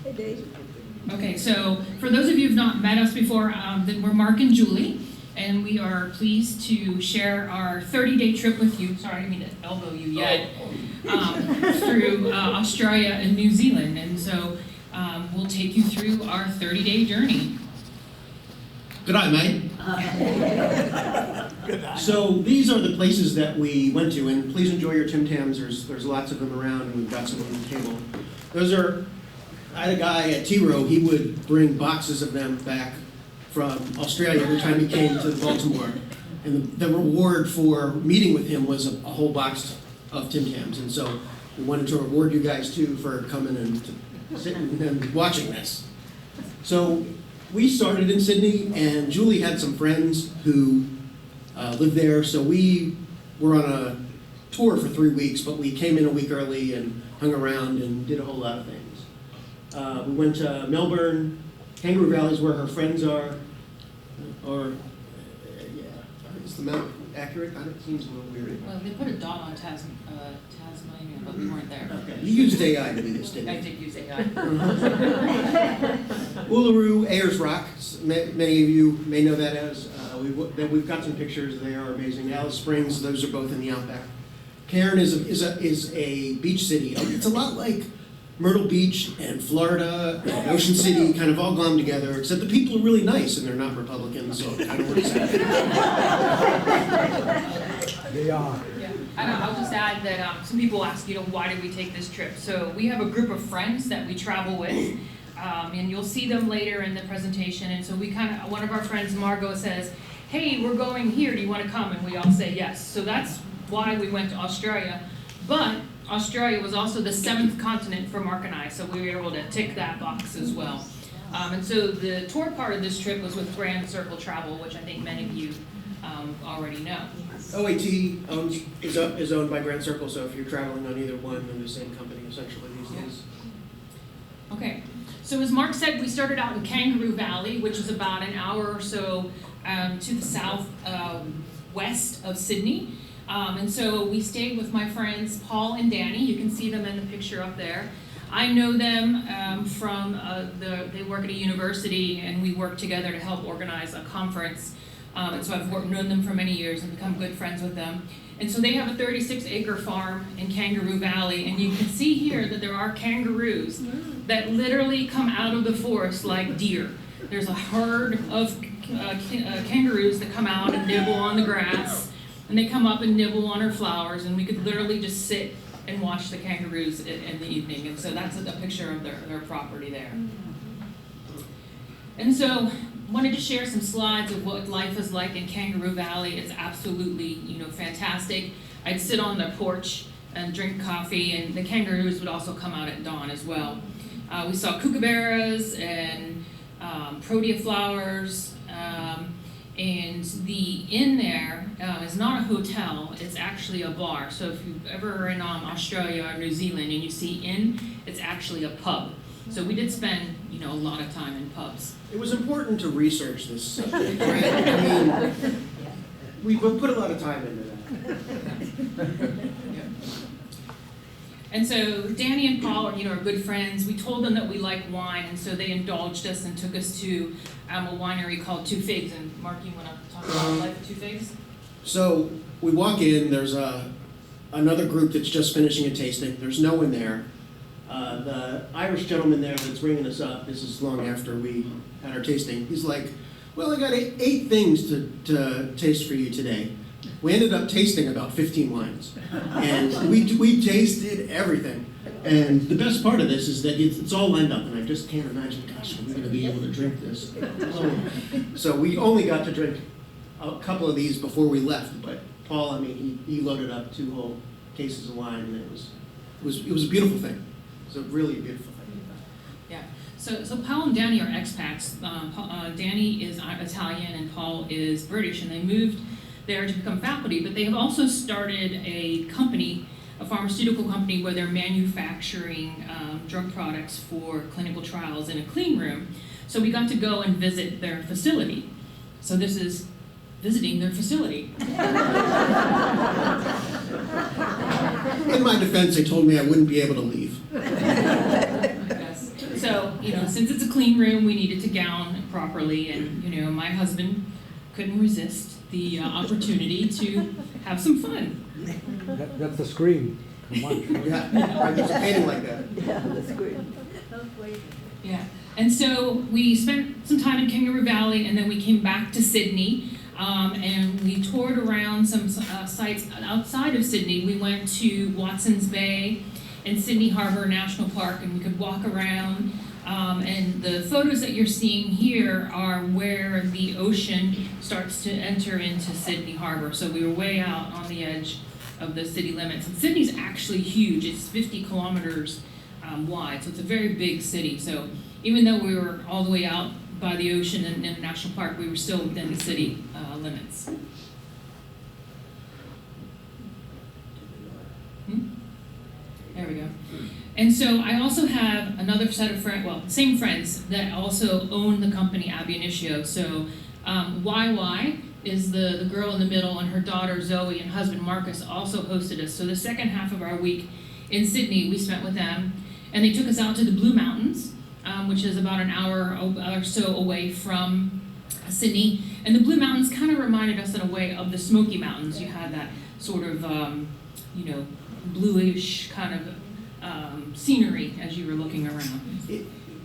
Hey, Dave. Okay, so for those of you who've not met us before, then we're Mark and Julie, and we are pleased to share our 30-day trip with you. Sorry, I didn't mean to elbow you yet. Through Australia and New Zealand, and so we'll take you through our 30-day journey. Good night, mate. Good night. So these are the places that we went to, and please enjoy your Tim Tams. There's lots of them around, and we've got some on the table. I had a guy at T-Row, he would bring boxes of them back from Australia every time he came to Baltimore. And the reward for meeting with him was a whole box of Tim Tams. And so we wanted to reward you guys too for coming and sitting and watching this. So we started in Sydney, and Julie had some friends who lived there. So we were on a tour for 3 weeks, but we came in a week early and hung around and did a whole lot of things. We went to Melbourne. Kangaroo Valley is where her friends are. Is the map accurate? It seems a little weird. Well, they put a dot on Tasmania, but we weren't there. Okay. You used AI to do this, didn't you? I did use AI. Uluru, Ayers Rock. Many of you may know that as. We've got some pictures. They are amazing. Alice Springs. Those are both in the Outback. Cairn is a beach city. It's a lot like Myrtle Beach and Florida and Ocean City, kind of all glommed together, except the people are really nice and they're not Republicans, so it kind of works out. They are. Yeah. I'll just add that some people ask, why did we take this trip? So we have a group of friends that we travel with, and you'll see them later in the presentation. And so one of our friends, Margot, says, hey, we're going here, do you want to come? And we all say yes. So that's why we went to Australia. But Australia was also the 7th continent for Mark and I, so we were able to tick that box as well. And so the tour part of this trip was with Grand Circle Travel, which I think many of you already know. OAT is owned by Grand Circle, so if you're traveling on either one, they're the same company essentially these days. Okay, so as Mark said, we started out in Kangaroo Valley, which is about an hour or so to the south west of Sydney. And so we stayed with my friends Paul and Danny. You can see them in the picture up there. I know them from they work at a university, and we work together to help organize a conference. And so I've known them for many years and become good friends with them. And so they have a 36-acre farm in Kangaroo Valley, and you can see here that there are kangaroos that literally come out of the forest like deer. There's a herd of kangaroos that come out and nibble on the grass. And they come up and nibble on our flowers, and we could literally just sit and watch the kangaroos in the evening. And so that's a picture of their property there. And so wanted to share some slides of what life is like in Kangaroo Valley. It's absolutely, fantastic. I'd sit on the porch and drink coffee, and the kangaroos would also come out at dawn as well. We saw kookaburras and protea flowers. And the inn there is not a hotel, it's actually a bar. So if you've ever in Australia or New Zealand and you see inn, it's actually a pub. So we did spend, a lot of time in pubs. It was important to research this subject, right? I mean, we put a lot of time into that. And so Danny and Paul are good friends. We told them that we like wine, and so they indulged us and took us to a winery called Two Figs. And Mark, you want to talk about life at Two Figs? So we walk in, there's another group that's just finishing a tasting. There's no one there. The Irish gentleman there that's ringing us up, this is long after we had our tasting, he's like, well, I got eight things to taste for you today. We ended up tasting about 15 wines, and we tasted everything. And the best part of this is that it's all lined up, and I just can't imagine, gosh, are we going to be able to drink this? So we only got to drink a couple of these before we left, but Paul, he loaded up 2 whole cases of wine, and it was a beautiful thing. It was a really beautiful thing. Yeah. So Paul and Danny are expats. Danny is Italian and Paul is British, and they moved there to become faculty, but they have also started a company, a pharmaceutical company, where they're manufacturing drug products for clinical trials in a clean room. So we got to go and visit their facility. So this is visiting their facility. In my defense, they told me I wouldn't be able to leave. Yes. So since it's a clean room, we needed to gown properly, and, my husband couldn't resist the opportunity to have some fun. That's the scream. Come on. Yeah, there's a painting like that. Yeah, that's great. Yeah, and so we spent some time in Kangaroo Valley, and then we came back to Sydney, and we toured around some sites outside of Sydney. We went to Watson's Bay and Sydney Harbour National Park, and we could walk around. And the photos that you're seeing here are where the ocean starts to enter into Sydney Harbour. So we were way out on the edge of the city limits. And Sydney's actually huge. It's 50 kilometers wide, so it's a very big city. So even though we were all the way out by the ocean and in the national park, we were still within the city limits. There we go. And so I also have another set of friends, same friends that also own the company Ab Initio. So YY is the girl in the middle, and her daughter Zoe and husband Marcus also hosted us. So the second half of our week in Sydney, we spent with them, and they took us out to the Blue Mountains, which is about an hour or so away from Sydney. And the Blue Mountains kind of reminded us in a way of the Smoky Mountains. You had that sort of, bluish kind of scenery as you were looking around.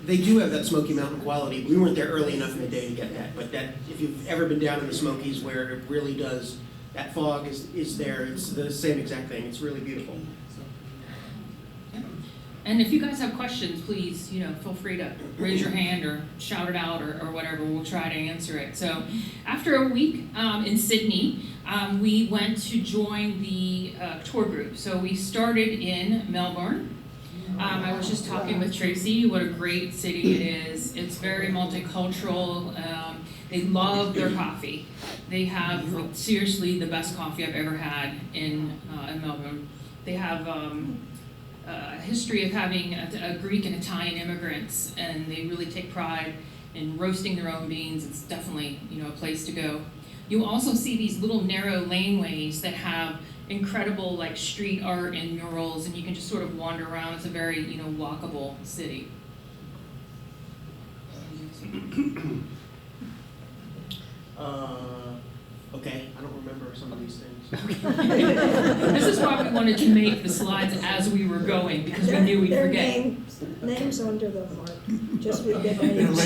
They do have that Smoky Mountain quality. We weren't there early enough in the day to get that, but that if you've ever been down in the Smokies where it really does, that fog is there. It's the same exact thing. It's really beautiful. And if you guys have questions, please, feel free to raise your hand or shout it out or whatever. We'll try to answer it. So after a week in Sydney, we went to join the tour group. So we started in Melbourne. I was just talking with Tracy, what a great city it is. It's very multicultural. They love their coffee. They have, seriously, the best coffee I've ever had in Melbourne. They have a history of having Greek and Italian immigrants, and they really take pride in roasting their own beans. It's definitely, a place to go. You'll also see these little narrow laneways that have incredible street art and murals, and you can just sort of wander around. It's a very, walkable city. Okay, I don't remember some of these things. This is why we wanted to make the slides as we were going, because we knew we'd forget. Names under the mark. Just read the names.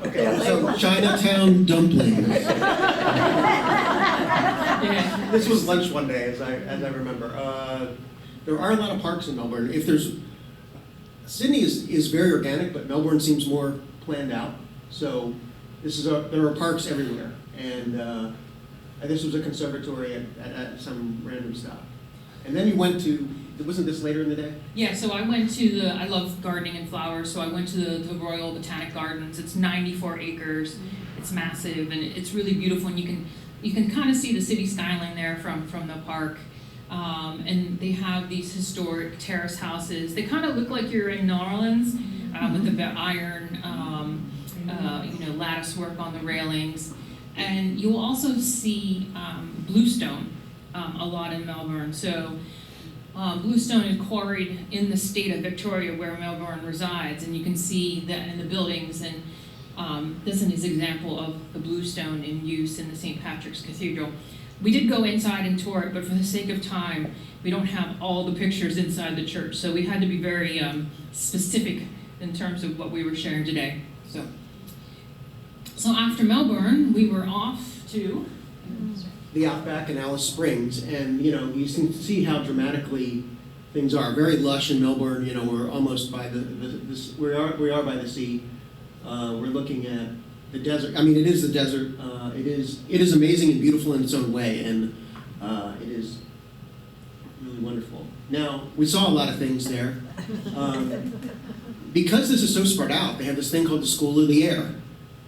Okay, so Chinatown dumplings. Yeah. This was lunch one day, as I remember. There are a lot of parks in Melbourne. Sydney is very organic, but Melbourne seems more planned out. So there are parks everywhere, and this was a conservatory at some random stop. And then you went to, wasn't this later in the day? Yeah, so I went to I love gardening and flowers, so I went to the Royal Botanic Gardens. It's 94 acres, it's massive, and it's really beautiful, and you can kind of see the city skyline there from the park. And they have these historic terrace houses. They kind of look like you're in New Orleans, with the iron, lattice work on the railings. And you'll also see bluestone a lot in Melbourne. So bluestone is quarried in the state of Victoria, where Melbourne resides, and you can see that in the buildings. And this is an example of the bluestone in use in the St. Patrick's Cathedral. We did go inside and tour it, but for the sake of time, we don't have all the pictures inside the church. So we had to be very specific in terms of what we were sharing today. So after Melbourne, we were off to the Outback and Alice Springs, and you can see how dramatically things are. Very lush in Melbourne. We're almost by we are by the sea. We're looking at the desert. I mean, it is the desert. It is amazing and beautiful in its own way, and it is really wonderful. Now, we saw a lot of things there. Because this is so spread out, they have this thing called the School of the Air.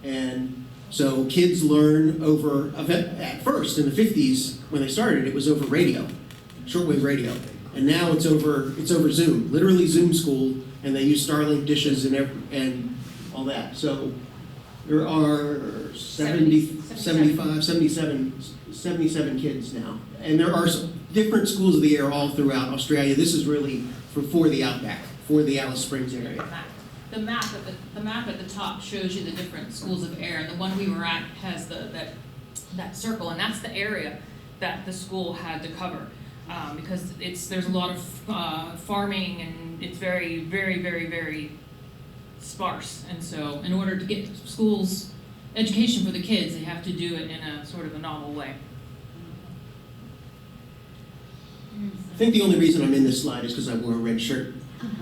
And so kids learn at first, in the 50s, when they started, it was over radio, shortwave radio. And now it's over Zoom, literally Zoom school, and they use Starlink dishes and all that. So there are 77 kids now. And there are different schools of the air all throughout Australia. This is really for the Outback, for the Alice Springs area. the map at the top shows you the different schools of air, and the one we were at has that circle, and that's the area that the school had to cover, because there's a lot of farming, and it's very, very, very, very sparse, and so in order to get schools education for the kids, they have to do it in a sort of a novel way. I think the only reason I'm in this slide is because I wore a red shirt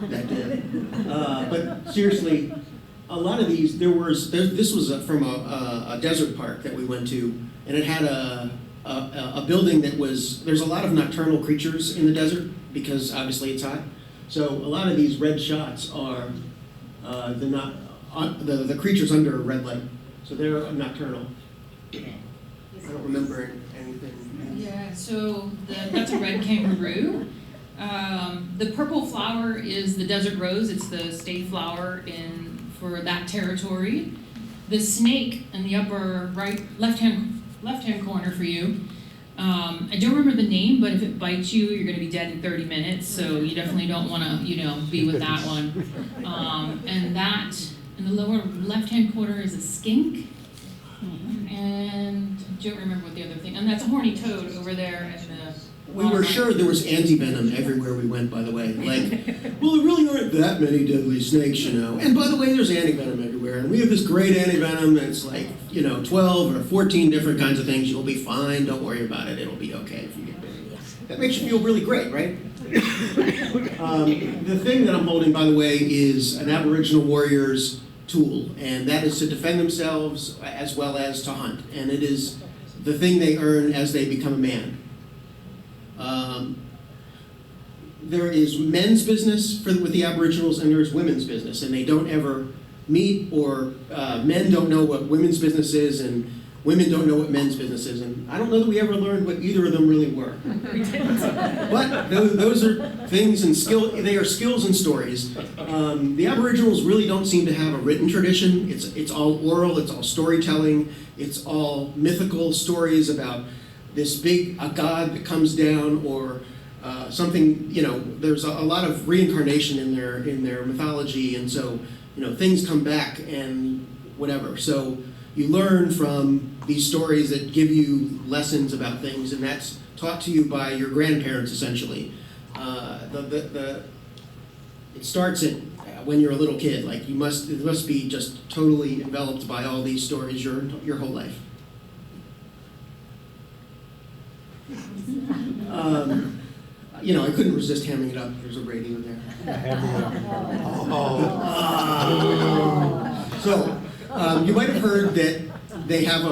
that day. But seriously, a lot of these, this was from a desert park that we went to, and it had a building that there's a lot of nocturnal creatures in the desert because obviously it's hot. So a lot of these red shots are the creatures under a red light. So they're nocturnal. I don't remember anything. Yeah, so that's a red kangaroo. The purple flower is the desert rose. It's the state flower for that territory. The snake in the upper left-hand corner for you. I don't remember the name, but if it bites you, you're going to be dead in 30 minutes. So you definitely don't want to, be with that one. And that in the lower left-hand corner is a skink. And I don't remember what the other thing. And that's a horny toad over there. We were sure there was anti-venom everywhere we went, by the way. Well, there really aren't that many deadly snakes, And by the way, there's anti-venom everywhere. And we have this great anti-venom that's 12 or 14 different kinds of things. You'll be fine. Don't worry about it. It'll be okay if you get bitten. That makes you feel really great, right? The thing that I'm holding, by the way, is an Aboriginal warrior's tool. And that is to defend themselves as well as to hunt. And it is the thing they earn as they become a man. There is men's business with the Aboriginals, and there's women's business, and they don't ever meet, or men don't know what women's business is, and women don't know what men's business is, and I don't know that we ever learned what either of them really were. But those are things and they are skills and stories. The Aboriginals really don't seem to have a written tradition. It's all oral, it's all storytelling, it's all mythical stories about a god that comes down, or something, there's a lot of reincarnation in their mythology, and so, things come back and whatever. So you learn from these stories that give you lessons about things, and that's taught to you by your grandparents, essentially. It starts when you're a little kid. It must be just totally enveloped by all these stories your whole life. I couldn't resist hamming it up. There's a radio there. So, you might have heard that they have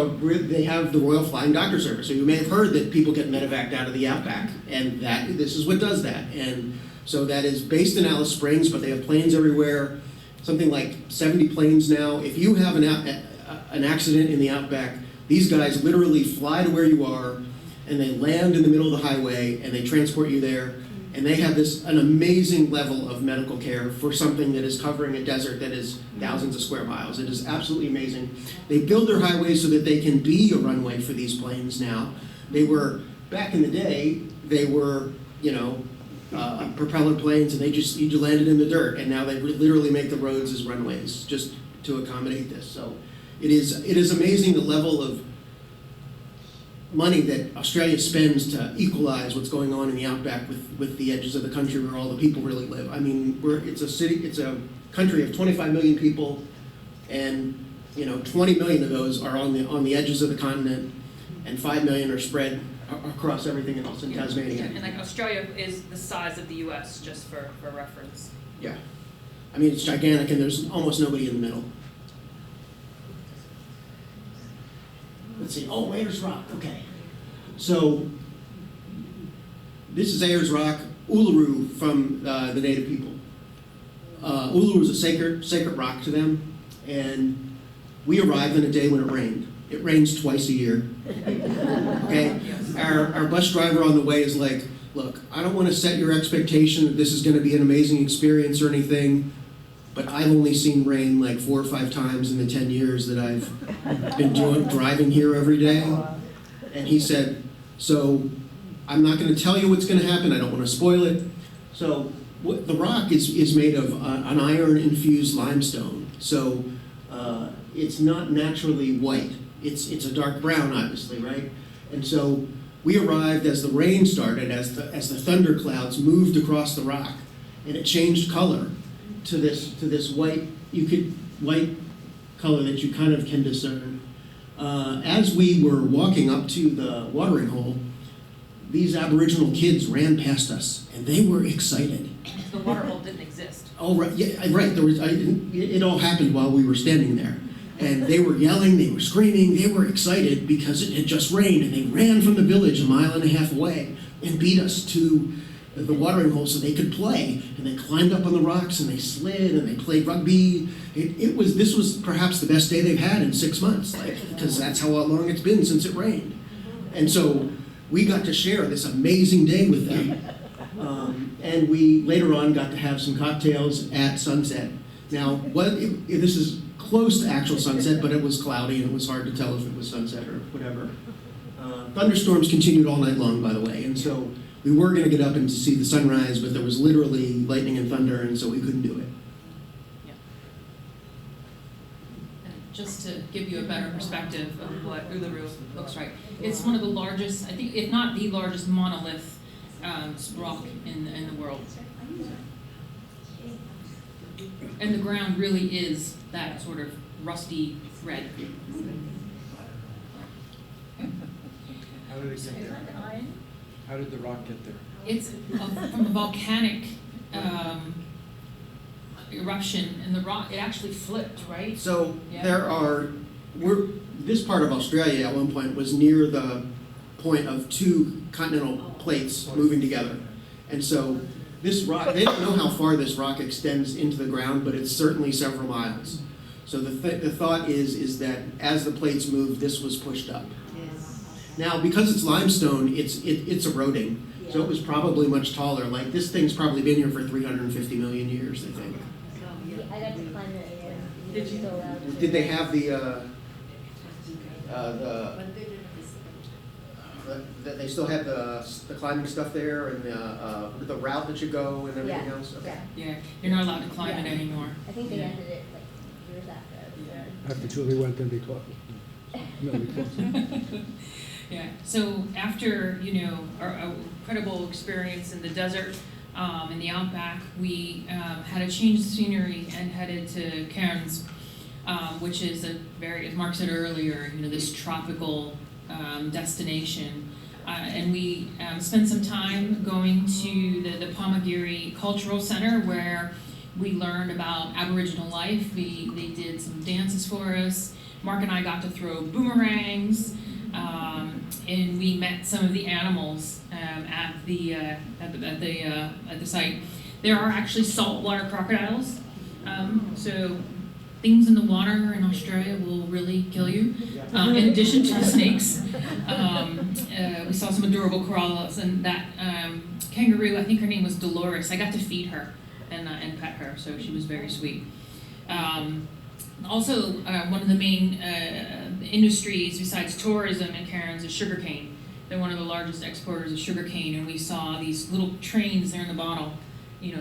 the Royal Flying Doctor Service. So you may have heard that people get medevaced out of the Outback, and this is what does that. And so that is based in Alice Springs, but they have planes everywhere. Something like 70 planes now. If you have an accident in the Outback, these guys literally fly to where you are, and they land in the middle of the highway, and they transport you there, and they have an amazing level of medical care for something that is covering a desert that is thousands of square miles. It is absolutely amazing. They build their highways so that they can be a runway for these planes now. Back in the day, they were, propeller planes, and you landed in the dirt, and now they literally make the roads as runways just to accommodate this. So it is amazing the level of money that Australia spends to equalize what's going on in the Outback with the edges of the country where all the people really live. I mean, it's a country of 25 million people, and 20 million of those are on the edges of the continent, and 5 million are spread across everything else in Tasmania. And Australia is the size of the U.S., just for reference. Yeah, I mean, it's gigantic, and there's almost nobody in the middle. Let's see. Oh, Ayers Rock. Okay. So this is Ayers Rock, Uluru from the native people. Uluru is a sacred rock to them, and we arrived on a day when it rained. It rains twice a year. Okay. Our bus driver on the way is like, "Look, I don't want to set your expectation that this is going to be an amazing experience or anything, but I've only seen rain 4 or 5 times in the 10 years that I've been driving here every day." And he said, "So I'm not going to tell you what's going to happen. I don't want to spoil it." So the rock is made of an iron-infused limestone, so it's not naturally white. It's a dark brown, obviously, right? And so we arrived as the rain started, as the thunder clouds moved across the rock, and it changed color to this white color that you kind of can discern. As we were walking up to the watering hole, these Aboriginal kids ran past us, and they were excited. The water hole didn't exist. Oh, right, yeah, right. It all happened while we were standing there. And they were yelling, they were screaming, they were excited because it had just rained, and they ran from the village 1.5 miles away and beat us to the watering hole so they could play. And they climbed up on the rocks, and they slid, and they played rugby. This was perhaps the best day they've had in 6 months, because that's how long it's been since it rained. And so we got to share this amazing day with them. And we later on got to have some cocktails at sunset. Now, this is close to actual sunset, but it was cloudy and it was hard to tell if it was sunset or whatever. Thunderstorms continued all night long, by the way, and so we were going to get up and see the sunrise, but there was literally lightning and thunder, and so we couldn't do it. Yeah. And just to give you a better perspective of what Uluru looks like, it's one of the largest, I think, if not the largest monolith rock in the world. And the ground really is that sort of rusty red. How did it get there? How did the rock get there? It's from a volcanic eruption, and the rock, it actually flipped, right? So Yeah. this part of Australia at one point was near the point of 2 continental plates moving together. And so this rock, they don't know how far this rock extends into the ground, but it's certainly several miles. So the thought is that as the plates moved, this was pushed up. Now, because it's limestone, it's eroding. So it was probably much taller. Like, this thing's probably been here for 350 million years, I think. I got to climb it again. Did you? Did they have they still have the climbing stuff there and the route that you go and everything else? Okay. Yeah, you're not allowed to climb it anymore. I think they ended it like years after I was there. After Toohey went, then they taught. No, they taught. Yeah, so after, our incredible experience in the desert, in the Outback, we had a change of scenery and headed to Cairns, which is as Mark said earlier, this tropical destination. And we spent some time going to the Palmagiri Cultural Center, where we learned about Aboriginal life. They did some dances for us. Mark and I got to throw boomerangs, and we met some of the animals at the site. There are actually saltwater crocodiles, so things in the water in Australia will really kill you. In addition to the snakes, we saw some adorable koalas, and that kangaroo, I think her name was Dolores. I got to feed her and pet her, so she was very sweet. Also, one of the main industries besides tourism in Cairns is sugarcane. They're one of the largest exporters of sugarcane, and we saw these little trains there in the bottom,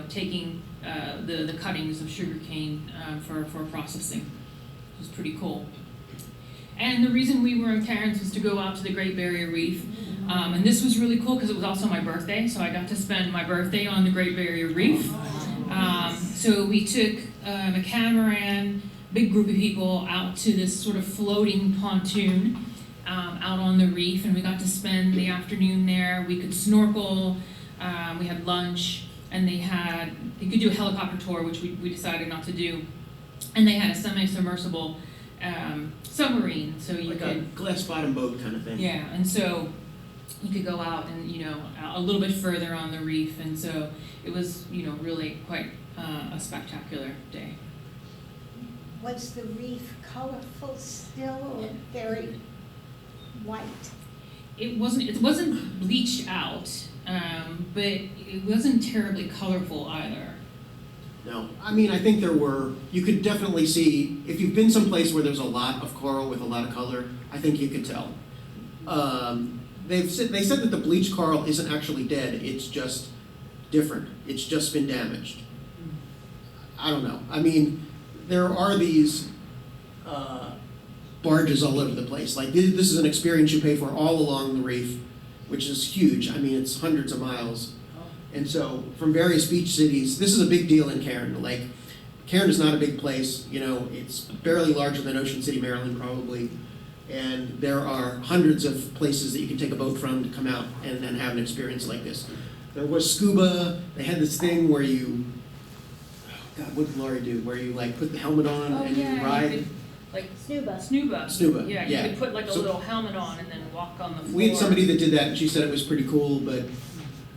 taking the cuttings of sugarcane for processing. It was pretty cool. And the reason we were in Cairns was to go out to the Great Barrier Reef. And this was really cool because it was also my birthday, so I got to spend my birthday on the Great Barrier Reef. So we took a catamaran, big group of people, out to this sort of floating pontoon out on the reef, and we got to spend the afternoon there. We could snorkel, we had lunch, and you could do a helicopter tour, which we decided not to do. And they had a semi-submersible submarine, so you like could... a glass bottom boat kind of thing. Yeah, and so you could go out and, a little bit further on the reef, and so it was, really quite a spectacular day. Was the reef colorful still or very white? It wasn't bleached out, but it wasn't terribly colorful either. No, I mean, I think you could definitely see, if you've been someplace where there's a lot of coral with a lot of color, I think you could tell. They said that the bleached coral isn't actually dead, it's just different. It's just been damaged. I don't know. I mean, there are these barges all over the place. Like this is an experience you pay for all along the reef, which is huge. I mean, it's hundreds of miles. And so from various beach cities, this is a big deal in Cairn. Like Cairn is not a big place. You know, it's barely larger than Ocean City, Maryland, probably. And there are hundreds of places that you can take a boat from to come out and have an experience like this. There was scuba. They had this thing where you, God, what did Laurie do? Where you like put the helmet on and you ride. You could, like Snuba. Snuba, Yeah, yeah. you could put like a So- little helmet on and then walk on the floor. We had somebody that did that, and she said it was pretty cool, but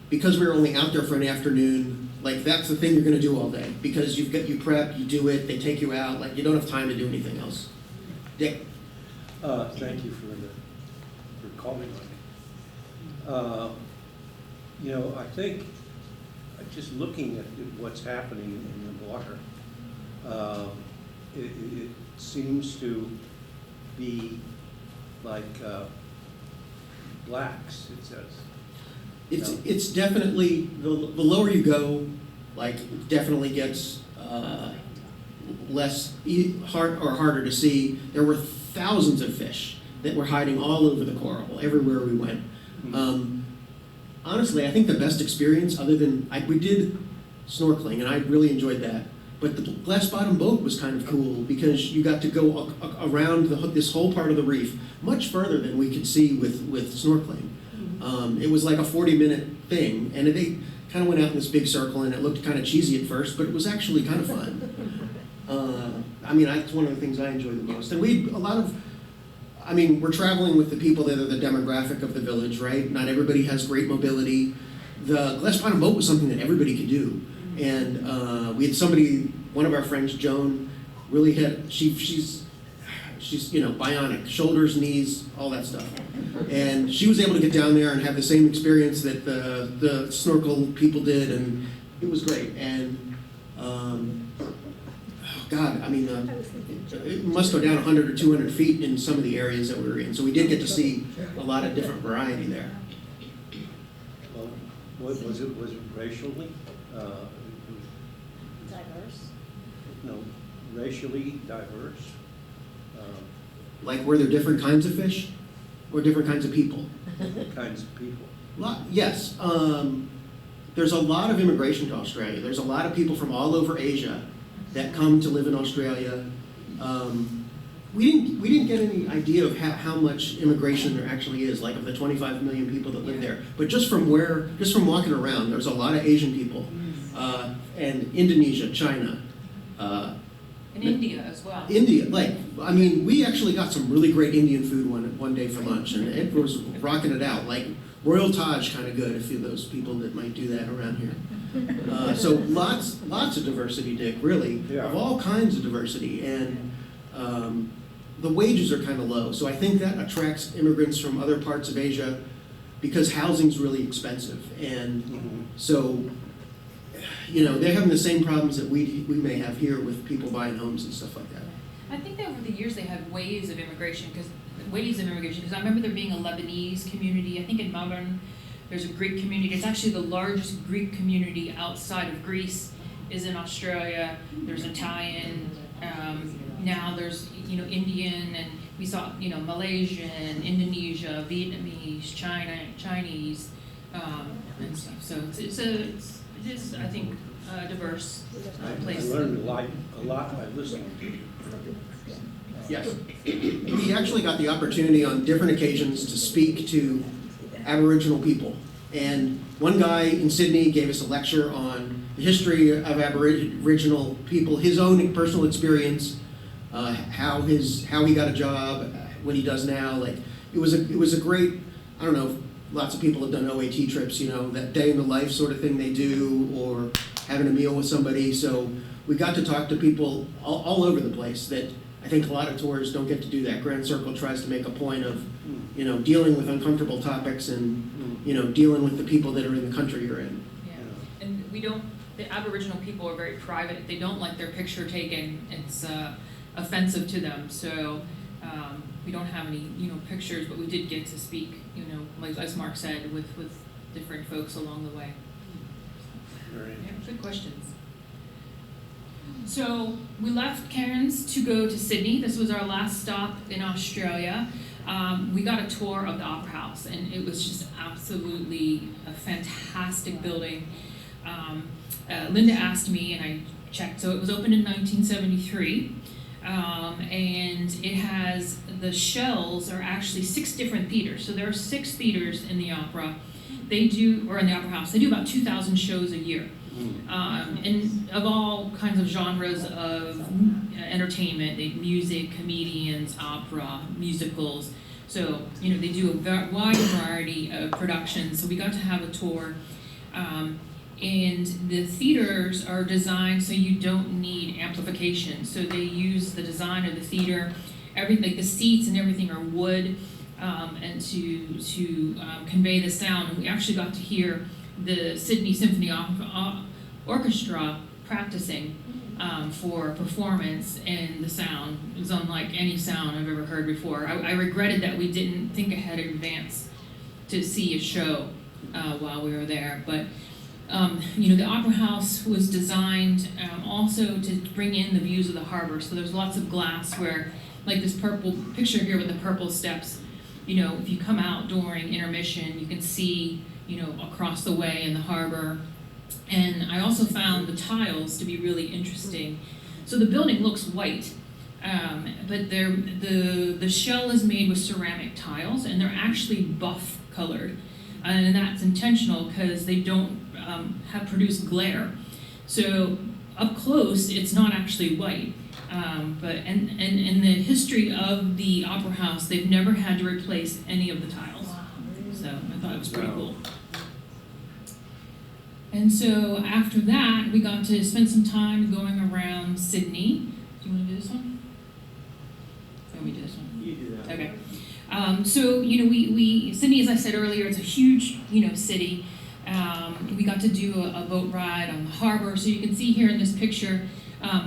because we were only out there for an afternoon, like that's the thing you're gonna do all day, because you prep, you do it, they take you out, like you don't have time to do anything else. Dick? Thank you for calling on me. You know, I think just looking at what's happening in the water, it seems to be like blacks, it says. It's definitely, the lower you go, like, it definitely gets harder to see. There were thousands of fish that were hiding all over the coral, everywhere we went. Honestly, I think the best experience, other than, we did snorkeling, and I really enjoyed that. But the glass bottom boat was kind of cool because you got to go around this whole part of the reef much further than we could see with snorkeling. It was like a 40-minute thing, and they kind of went out in this big circle, and it looked kind of cheesy at first, but it was actually kind of fun. I mean, it's one of the things I enjoy the most. And we're traveling with the people that are the demographic of the village, right? Not everybody has great mobility. The glass bottom boat was something that everybody could do. And we had somebody, one of our friends, Joan, really she's bionic, shoulders, knees, all that stuff. And she was able to get down there and have the same experience that the snorkel people did, and it was great. And it must go down 100 or 200 feet in some of the areas that we were in. So we did get to see a lot of different variety there. Well, was it racially? Diverse. No, racially diverse. Like, were there different kinds of fish or different kinds of people? Different kinds of people. Yes. There's a lot of immigration to Australia. There's a lot of people from all over Asia that come to live in Australia. We didn't get any idea of how much immigration there actually is, like of the 25 million people that live there. But just from walking around, there's a lot of Asian people, and Indonesia, China, In India as well. India. We actually got some really great Indian food one day for lunch, and it was rocking it out. Like Royal Taj, kind of good. A few of those people that might do that around here. So lots of diversity, Dick. Really, Yeah. of all kinds of diversity, and the wages are kind of low. So I think that attracts immigrants from other parts of Asia because housing's really expensive, and so they're having the same problems that we may have here with people buying homes and stuff like that. I think that over the years they had waves of immigration because I remember there being a Lebanese community. I think in Melbourne there's a Greek community. It's actually the largest Greek community outside of Greece is in Australia. There's Italian. Now there's Indian, and we saw Malaysian, Indonesia, Vietnamese, Chinese, and stuff. So it is I think a diverse place. I learned a lot by listening to you. Yes. We actually got the opportunity on different occasions to speak to Aboriginal people. And one guy in Sydney gave us a lecture on the history of Aboriginal people, his own personal experience, how he got a job, what he does now. Like it was a great, I don't know, lots of people have done OAT trips, that day in the life sort of thing they do, or having a meal with somebody. So we got to talk to people all over the place that I think a lot of tours don't get to do that. Grand Circle tries to make a point of, dealing with uncomfortable topics and, dealing with the people that are in the country you're in. Yeah, and the Aboriginal people are very private. They don't like their picture taken. It's offensive to them. So we don't have any, pictures, but we did get to speak, like as Mark said, with different folks along the way. Very Yeah, interesting. good questions. So we left Cairns to go to Sydney. This was our last stop in Australia. We got a tour of the Opera House, and it was just absolutely a fantastic building. Linda asked me, and I checked. So it was opened in 1973, and it has, the shells are actually 6 different theaters. So there are 6 theaters in the opera. They do, or in the Opera House, they do about 2,000 shows a year. And of all kinds of genres of entertainment, music, comedians, opera, musicals. So, you know, they do a wide variety of productions. So we got to have a tour. And the theaters are designed so you don't need amplification. So they use the design of the theater, everything, like the seats and everything are wood, and to convey the sound. And we actually got to hear the Sydney Symphony Orchestra practicing for performance, and the sound was unlike any sound I've ever heard before. I regretted that we didn't think ahead in advance to see a show while we were there, but you know, the Opera House was designed also to bring in the views of the harbor. So there's lots of glass where, like this purple picture here with the purple steps, you know, if you come out during intermission, you can see, you know, across the way in the harbor. And I also found the tiles to be really interesting. So the building looks white, but the shell is made with ceramic tiles, and they're actually buff colored. And that's intentional because they don't have produced glare. So up close, it's not actually white. But in the history of the Opera House, they've never had to replace any of the tiles. So I thought it was pretty cool. And so after that, we got to spend some time going around Sydney. Do you want to do this one? Or we do this one? You do that. Okay. So, you know, we Sydney, as I said earlier, it's a huge, you know, city. We got to do a boat ride on the harbor. So you can see here in this picture,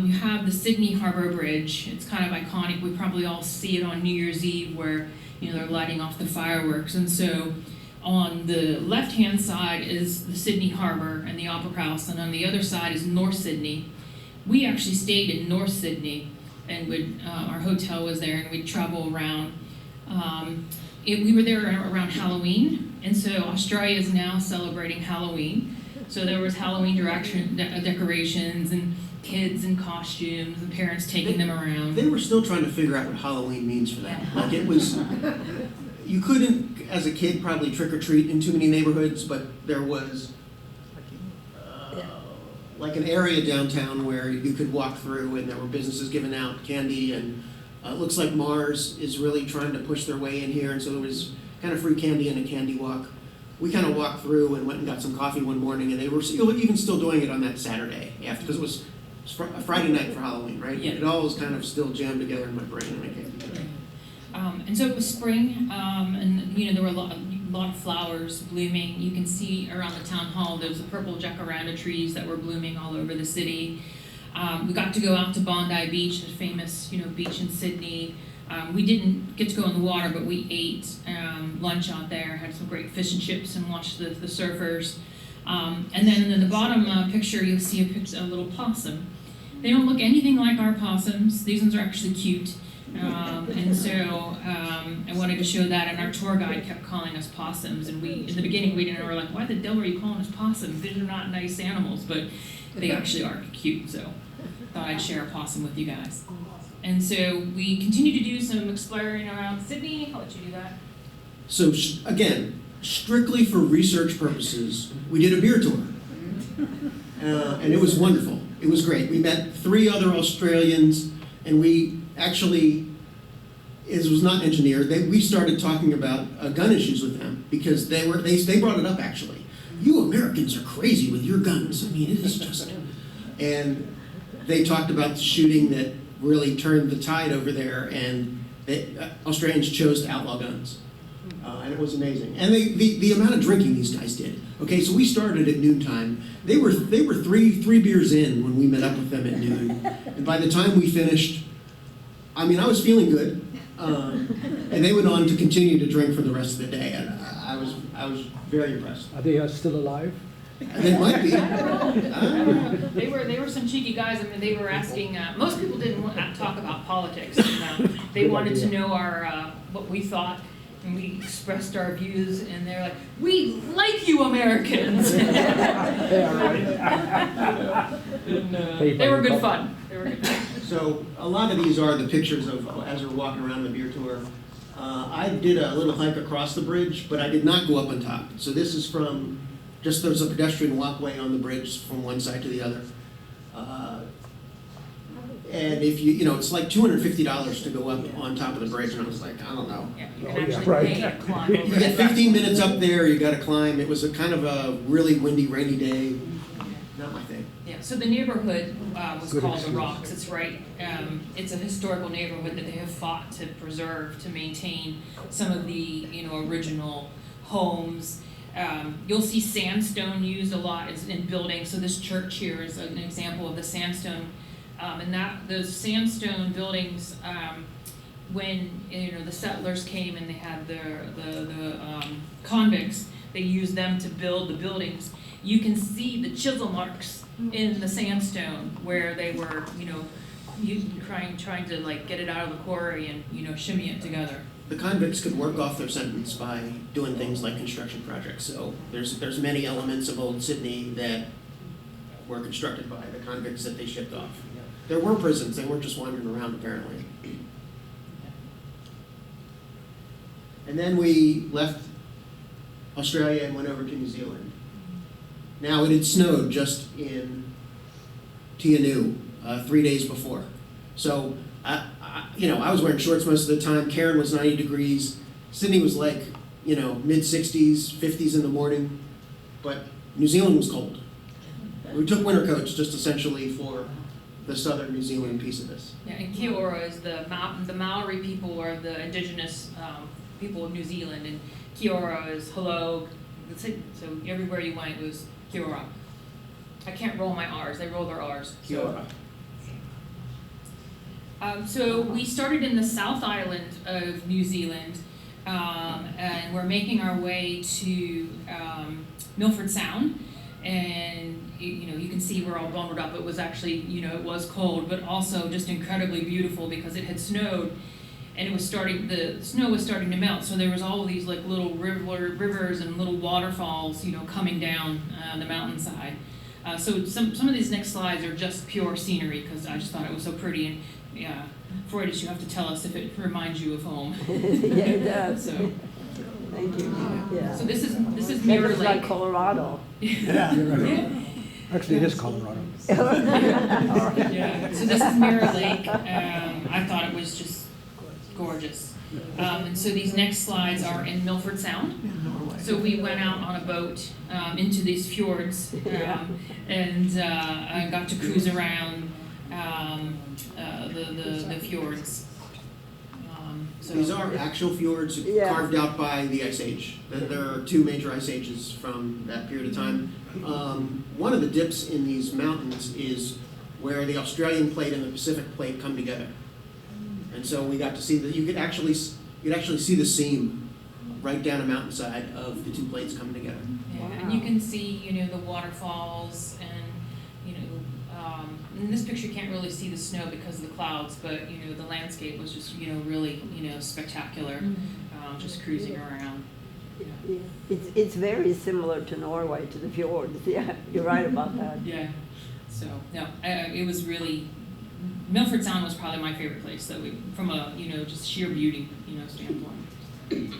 you have the Sydney Harbor Bridge. It's kind of iconic. We probably all see it on New Year's Eve where, you know, they're lighting off the fireworks. And so on the left-hand side is the Sydney Harbor and the Opera House, and on the other side is North Sydney. We actually stayed in North Sydney, and our hotel was there, and we'd travel around. We were there around Halloween, and so Australia is now celebrating Halloween. So there was Halloween decorations and kids in costumes and parents taking them around. They were still trying to figure out what Halloween means for them. Like it was, you couldn't, as a kid, probably trick or treat in too many neighborhoods, but there was like an area downtown where you could walk through, and there were businesses giving out candy, and it looks like Mars is really trying to push their way in here, and so there was kind of free candy and a candy walk. We kind of walked through and went and got some coffee one morning, and they were even still doing it on that Saturday after, because it was a Friday night for Halloween, right? Yeah. It all was kind of still jammed together in my brain, and I can't do it. And so it was spring, and you know, there were a lot of flowers blooming. You can see around the town hall there was the purple jacaranda trees that were blooming all over the city. We got to go out to Bondi Beach, the famous, you know, beach in Sydney. We didn't get to go in the water, but we ate lunch out there, had some great fish and chips, and watched the surfers. And then in the bottom picture, you'll see a little possum. They don't look anything like our possums. These ones are actually cute. And so I wanted to show that, and our tour guide kept calling us possums. And in the beginning, we were like, why the devil are you calling us possums? These are not nice animals, but they actually are cute. So thought I'd share a possum with you guys. And so we continue to do some exploring around Sydney. I'll let you do that. So again, strictly for research purposes, we did a beer tour. And it was wonderful. It was great. We met 3 other Australians, and we actually, it was not engineered, we started talking about gun issues with them, because they brought it up actually. You Americans are crazy with your guns. I mean, it is just... And they talked about the shooting that really turned the tide over there, and Australians chose to outlaw guns. And it was amazing. And the amount of drinking these guys did. Okay, so we started at noontime. They were three beers in when we met up with them at noon. And by the time we finished, I mean, I was feeling good. And they went on to continue to drink for the rest of the day. And I was very impressed. Are they still alive? They might be. I don't know. They were some cheeky guys. I mean, they were asking. Most people didn't want to talk about politics. They wanted to know our what we thought, and we expressed our views. And they're like, "We like you, Americans." And, they were good fun. They were good fun. So a lot of these are the pictures of as we're walking around the beer tour. I did a little hike across the bridge, but I did not go up on top. So this is from just there's a pedestrian walkway on the bridge from one side to the other. And if you know, it's like $250 to go up on top of the bridge, and I was like, I don't know. Yeah, you can actually pay to climb over You get it. 15 minutes up there, you got to climb. It was a kind of a really windy, rainy day. Not my thing. Yeah, so the neighborhood was called the Rocks. It's right. It's a historical neighborhood that they have fought to preserve, to maintain some of the original homes. You'll see sandstone used a lot in buildings. So this church here is an example of the sandstone, and those sandstone buildings. When the settlers came and they had the convicts, they used them to build the buildings. You can see the chisel marks in the sandstone where they were, trying to like get it out of the quarry and shimmy it together. The convicts could work off their sentence by doing things like construction projects. So there's many elements of old Sydney that were constructed by the convicts that they shipped off. There were prisons; they weren't just wandering around, apparently. And then we left Australia and went over to New Zealand. Now, it had snowed just in Tianu 3 days before. So, I was wearing shorts most of the time. Cairn was 90 degrees. Sydney was like, mid-60s, 50s in the morning. But New Zealand was cold. We took winter coats just essentially for the southern New Zealand piece of this. Yeah, and Kia ora is the Maori people are the indigenous people of New Zealand, and Kia ora is hello. So everywhere you went was Kia ora. I can't roll my R's. They roll their R's. Kia ora. So we started in the South Island of New Zealand, and we're making our way to Milford Sound. And you can see we're all bundled up. It was actually, it was cold, but also just incredibly beautiful because it had snowed, and it was the snow was starting to melt. So there was all of these like little rivers and little waterfalls, coming down the mountainside. So some of these next slides are just pure scenery because I just thought it was so pretty. And yeah, Freudis, you have to tell us if it reminds you of home. Yeah, it does. So. Thank you. Yeah. So this is It Mirror looks Lake. like Colorado. Yeah, you're right. Yeah. Actually, it is Colorado. Yeah. So this is Mirror Lake. I thought it was just gorgeous. And so these next slides are in Milford Sound. So we went out on a boat into these fjords and I got to cruise around the fjords. So These are actual fjords carved out by the Ice Age. There are two major ice ages from that period of time. One of the dips in these mountains is where the Australian plate and the Pacific plate come together. And so we got to see that you could actually see the seam right down a mountainside of the two plates coming together. yeah, and you can see the waterfalls and in this picture you can't really see the snow because of the clouds, but the landscape was just really spectacular. Just cruising around. Yeah. It's very similar to Norway, to the fjords. Yeah, you're right about that. Yeah. So no, it was really Milford Sound was probably my favorite place that from a just sheer beauty standpoint.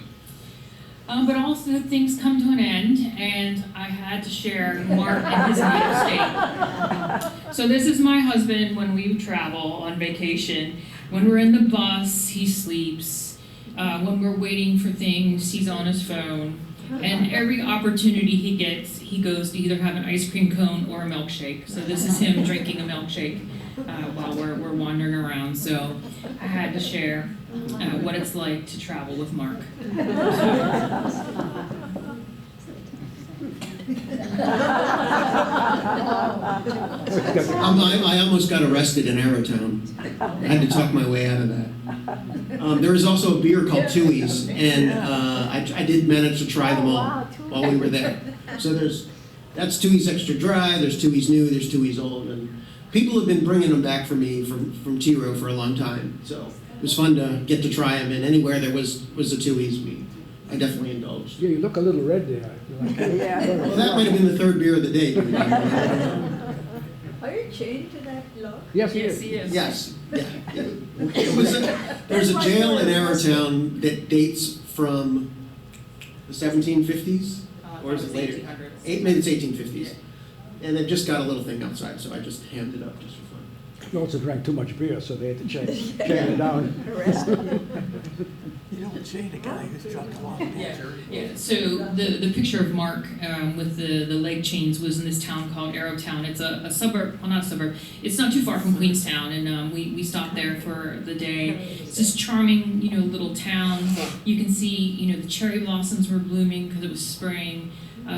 But also things come to an end, and I had to share Mark and his mental state. So this is my husband when we travel on vacation. When we're in the bus, he sleeps. When we're waiting for things, he's on his phone. And every opportunity he gets, he goes to either have an ice cream cone or a milkshake. So this is him drinking a milkshake while we're wandering around. So I had to share what it's like to travel with Mark. I almost got arrested in Arrowtown. I had to talk my way out of that. There was also a beer called Toohey's, and I did manage to try them all while we were there. So there's That's Toohey's Extra Dry, there's Toohey's New, there's Toohey's Old, and people have been bringing them back for me from T-Row for a long time, so it was fun to get to try them, and anywhere there was a Toohey's, I definitely indulged. Yeah, you look a little red there. You're like, Yeah. Well, that might have been the third beer of the day. Are you chained to that lock? Yes, he Yes, is. he is. Yes, yeah. There's a jail in Arrowtown that dates from the 1750s, or is it later? 1800s. Maybe it's 1850s. And they've just got a little thing outside, so I just hammed it up just for fun. He also drank too much beer, so they had to chain it down. You don't see the guy who's drunk a lot of beer. Yeah. So the picture of Mark with the leg chains was in this town called Arrowtown. It's a suburb, well, not a suburb. It's not too far from Queenstown, and we stopped there for the day. It's this charming, little town. You can see, the cherry blossoms were blooming because it was spring.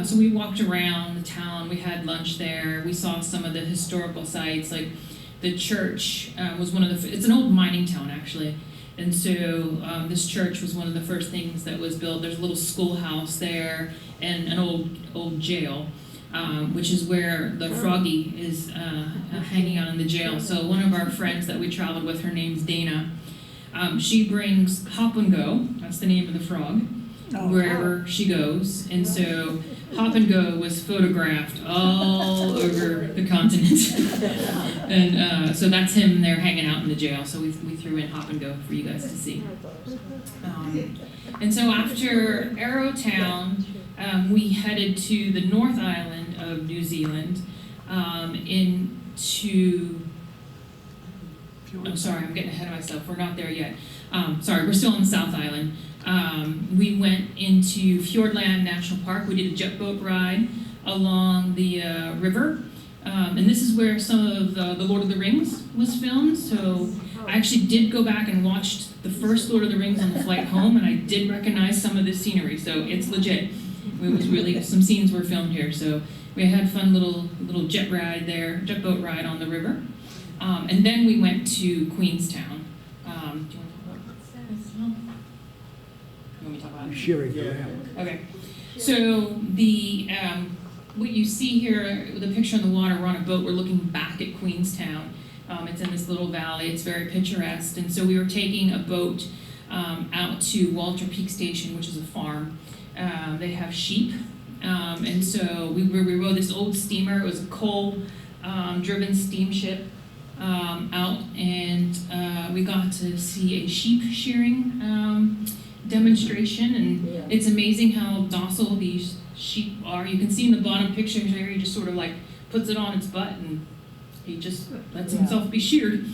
So we walked around the town. We had lunch there. We saw some of the historical sites, like the church was one of the. It's an old mining town, actually. And so this church was one of the first things that was built. There's a little schoolhouse there and an old jail, which is where the Froggy is hanging out in the jail. So one of our friends that we traveled with, her name's Dana, she brings Hop and Go, that's the name of the frog, wherever she goes. And so Hop and Go was photographed all over the continent. And so that's him there hanging out in the jail. So we threw in Hop and Go for you guys to see. And so after Arrowtown, we headed to the North Island of New Zealand into... I'm sorry, I'm getting ahead of myself. We're not there yet. Sorry, we're still on the South Island. We went into Fiordland National Park. We did a jet boat ride along the river. And this is where some of the Lord of the Rings was filmed. So I actually did go back and watched the first Lord of the Rings on the flight home, and I did recognize some of the scenery. So it's legit. It was really, some scenes were filmed here. So we had a fun little jet boat ride on the river. And then we went to Queenstown. Do you want to talk about this? You want me to talk about it? Shearing the ram. Okay. So the what you see here, the picture on the water, we're on a boat. We're looking back at Queenstown. It's in this little valley. It's very picturesque. And so we were taking a boat out to Walter Peak Station, which is a farm. They have sheep. And so we rode this old steamer. It was a coal-driven steamship. Out, and we got to see a sheep shearing demonstration, and it's amazing how docile these sheep are. You can see in the bottom picture here, he just sort of like puts it on its butt and he just lets himself be sheared.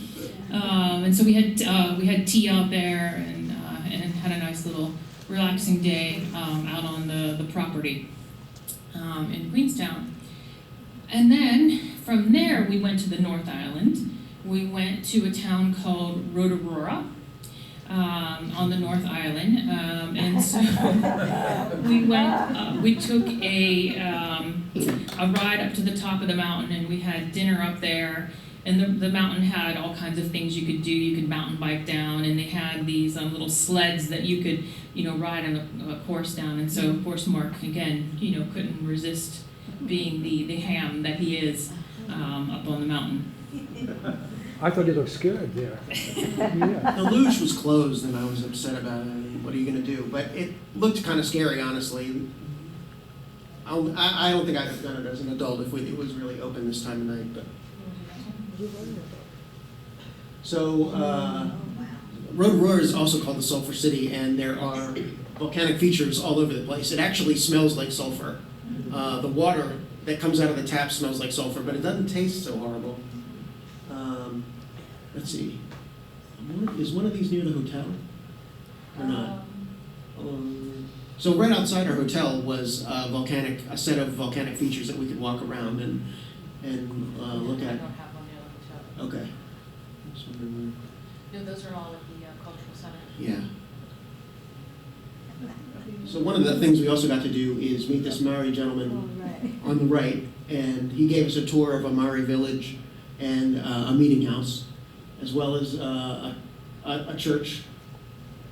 And so we had tea out there and had a nice little relaxing day out on the property in Queenstown. And then from there we went to the North Island. We went to a town called Rotorua on the North Island, and so we went. We took a ride up to the top of the mountain, and we had dinner up there. And the mountain had all kinds of things you could do. You could mountain bike down, and they had these little sleds that you could, ride on a course down. And so, of course, Mark again, couldn't resist being the ham that he is up on the mountain. I thought you looked scared there. Yeah. The luge was closed, and I was upset about it. I mean, what are you going to do? But it looked kind of scary, honestly. I don't think I'd have done it as an adult if it was really open this time of night. But so Rotorua is also called the Sulphur City, and there are volcanic features all over the place. It actually smells like sulfur. The water that comes out of the tap smells like sulfur, but it doesn't taste so horrible. Let's see. Is one of these near the hotel or not? So right outside our hotel was a set of volcanic features that we could walk around and look at. I don't have one near the hotel. Okay. Just wondering No, those are all at the cultural center. where- Yeah. So one of the things we also got to do is meet this Maori gentleman on the right, and he gave us a tour of a Maori village and a meeting house, as well as a church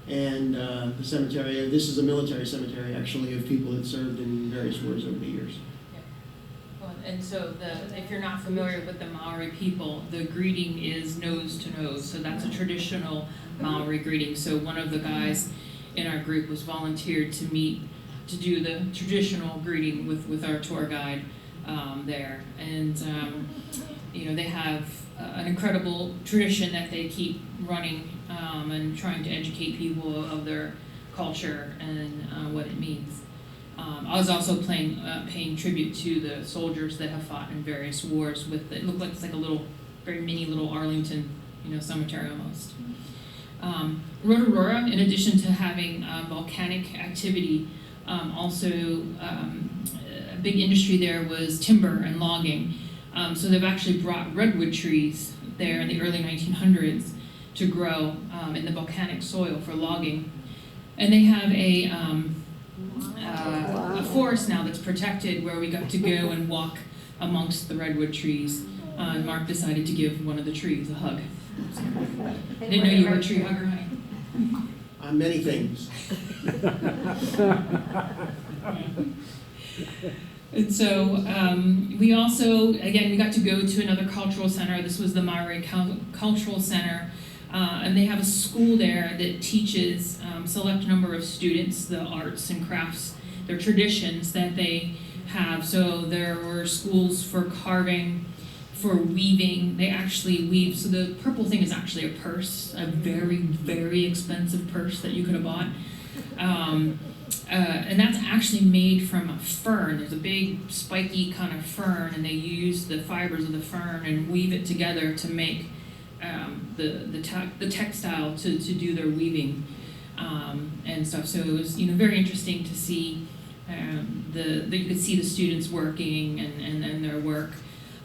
and the cemetery. This is a military cemetery, actually, of people that served in various wars over the years. And so if you're not familiar with the Maori people, the greeting is nose to nose. So that's a traditional Maori greeting. So one of the guys in our group was volunteered to do the traditional greeting with our tour guide there. And they have an incredible tradition that they keep running and trying to educate people of their culture and what it means. I was also paying tribute to the soldiers that have fought in various wars it looked like it's like a very mini little Arlington, cemetery almost. Rotorua, in addition to having volcanic activity, also a big industry there was timber and logging. So they've actually brought redwood trees there in the early 1900s to grow in the volcanic soil for logging. And they have a forest now that's protected where we got to go and walk amongst the redwood trees. Mark decided to give one of the trees a hug. Didn't know you were a tree hugger, honey. Many things. And so we also, again, we got to go to another cultural center. This was the Maori Cultural Center. And they have a school there that teaches select number of students the arts and crafts, their traditions that they have. So there were schools for carving, for weaving. They actually weave. So the purple thing is actually a purse, a very, very expensive purse that you could have bought. And that's actually made from a fern. There's a big spiky kind of fern, and they use the fibers of the fern and weave it together to make the textile to do their weaving and stuff. So it was very interesting to see that you could see the students working and their work.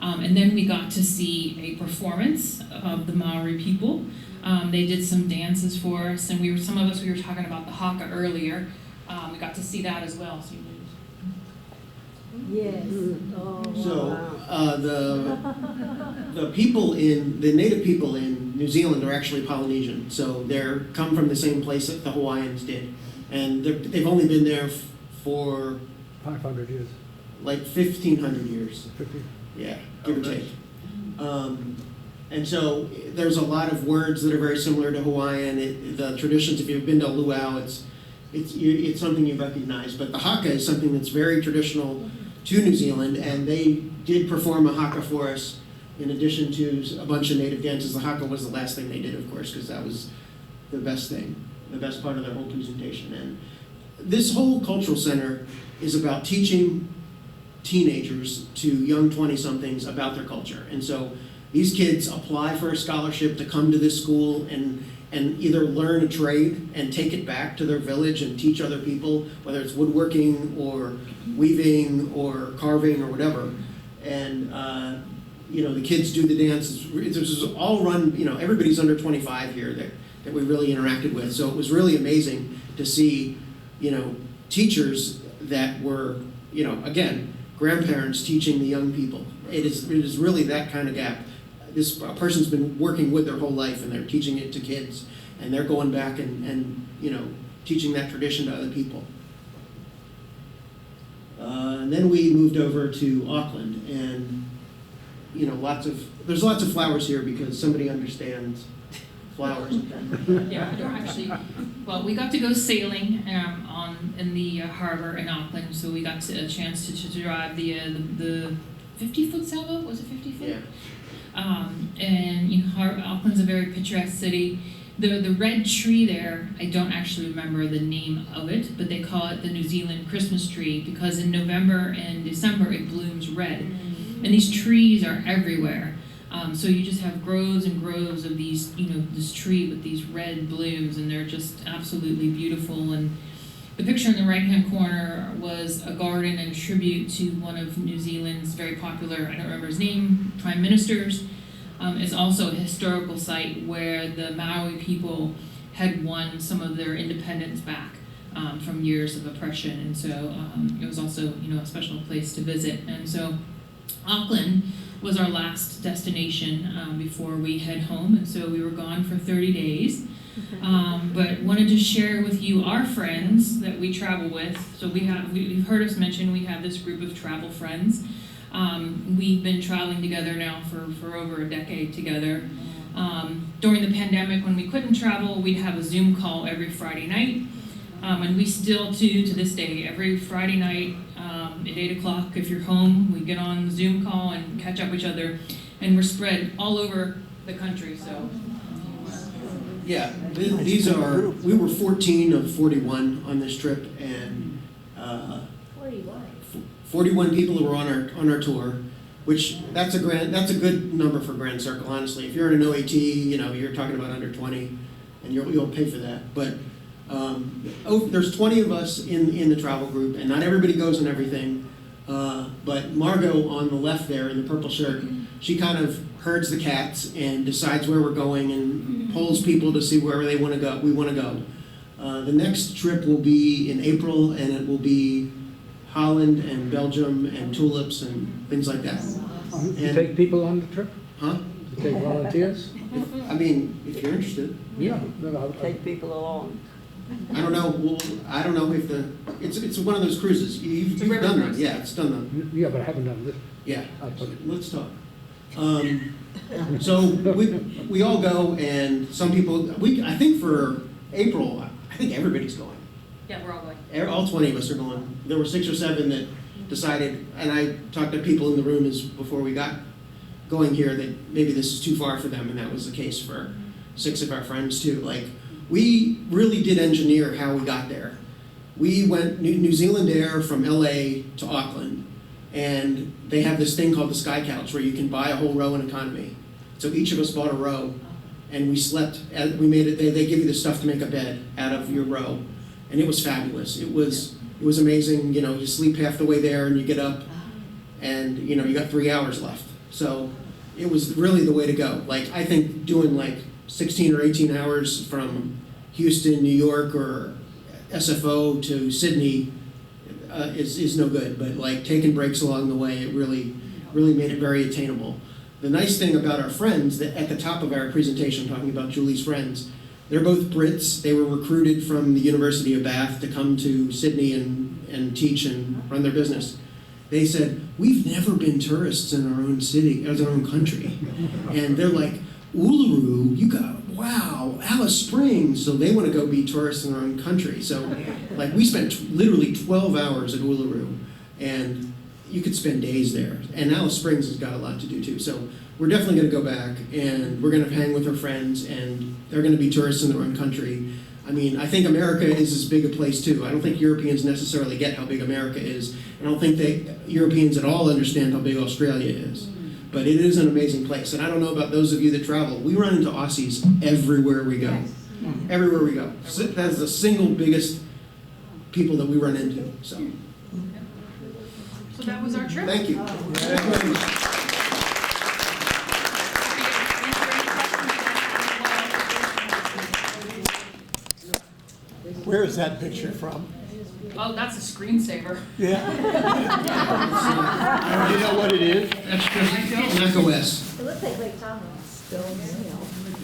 And then we got to see a performance of the Maori people. They did some dances for us, and some of us we were talking about the haka earlier. We got to see that as well. So Yes. Oh, So wow. the native people in New Zealand are actually Polynesian. So they're come from the same place that the Hawaiians did, and they've only been there for 500 years. like 1,500 years. 50. Yeah, give or take. And so there's a lot of words that are very similar to Hawaiian. The traditions, if you've been to luau, it's something you recognize. But the haka is something that's very traditional to New Zealand, and they did perform a haka for us in addition to a bunch of native dances. The haka was the last thing they did, of course, because that was the best thing, the best part of their whole presentation. And this whole cultural center is about teaching teenagers to young 20-somethings about their culture. And so these kids apply for a scholarship to come to this school and either learn a trade and take it back to their village and teach other people, whether it's woodworking or weaving or carving or whatever. And the kids do the dances. This is all run, everybody's under 25 here that we really interacted with. So it was really amazing to see, teachers that were, again, grandparents teaching the young people. It is really that kind of gap. This person's been working with their whole life, and they're teaching it to kids, and they're going back and teaching that tradition to other people. And then we moved over to Auckland, and there's lots of flowers here because somebody understands flowers. Yeah, they're actually, well, we got to go sailing in the harbor in Auckland, so we got a chance to drive the 50-foot sailboat. Was it 50 foot? Yeah. Auckland's a very picturesque city. The red tree there, I don't actually remember the name of it, but they call it the New Zealand Christmas tree because in November and December it blooms red. And these trees are everywhere. So you just have groves and groves of these, this tree with these red blooms, and they're just absolutely beautiful. And the picture in the right-hand corner was a garden and a tribute to one of New Zealand's very popular, I don't remember his name, prime ministers. It's also a historical site where the Maori people had won some of their independence back from years of oppression. And so it was also, a special place to visit. And so Auckland was our last destination before we head home. And so we were gone for 30 days. But wanted to share with you our friends that we travel with. So you've heard us mention we have this group of travel friends. We've been traveling together now for over a decade together. During the pandemic, when we couldn't travel, we'd have a Zoom call every Friday night. And we still do to this day. Every Friday night at 8 o'clock, if you're home, we get on the Zoom call and catch up with each other. And we're spread all over the country, so. Yeah, these are, we were 14 of 41 on this trip, and 41 people who were on our tour, which that's a good number for Grand Circle, honestly. If you're in an OAT, you're talking about under 20, and you'll pay for that. But there's 20 of us in the travel group, and not everybody goes on everything. But Margot on the left there in the purple shirt, she kind of herds the cats and decides where we're going and polls people to see where we want to go. The next trip will be in April, and it will be Holland and Belgium and tulips and things like that. You take people on the trip? Huh? You take volunteers? If you're interested. Yeah. No, Take people along. I don't know. Well, I don't know if it's one of those cruises. You've a river done that. cruise. Yeah, it's done that. yeah, but I haven't done this. Yeah. Okay. Let's talk. So we all go, and some people. I think for April, I think everybody's going. Yeah, we're all going. All 20 of us are going. There were 6 or 7 that decided, and I talked to people in the room before we got going here that maybe this is too far for them, and that was the case for 6 of our friends too. Like, we really did engineer how we got there. We went New Zealand Air from LA to Auckland, and they have this thing called the Sky Couch where you can buy a whole row in economy. So each of us bought a row, and we slept. We made it. They give you the stuff to make a bed out of your row, and it was fabulous. It was amazing. You sleep half the way there, and you get up, and you got 3 hours left. So it was really the way to go. Like, I think doing like 16 or 18 hours from Houston, New York, or SFO to Sydney is no good. But like taking breaks along the way, it really made it very attainable. The nice thing about our friends, that at the top of our presentation, talking about Julie's friends, they're both Brits. They were recruited from the University of Bath to come to Sydney and teach and run their business. They said, we've never been tourists in our own city, as our own country. And they're like, Uluru, wow, Alice Springs. So they want to go be tourists in their own country. So like we spent literally 12 hours at Uluru, and you could spend days there. And Alice Springs has got a lot to do too. So we're definitely going to go back, and we're going to hang with our friends, and they're going to be tourists in their own country. I think America is as big a place too. I don't think Europeans necessarily get how big America is. I don't think Europeans at all understand how big Australia is. But it is an amazing place. And I don't know about those of you that travel. We run into Aussies everywhere we go. Everywhere we go. That's the single biggest people that we run into. So that was our trip. thank you. Thank you very much. Where is that picture from? Oh, that's a screensaver. Yeah. Do you know what it is? That's just macOS. It looks like Lake Tahoe. Still,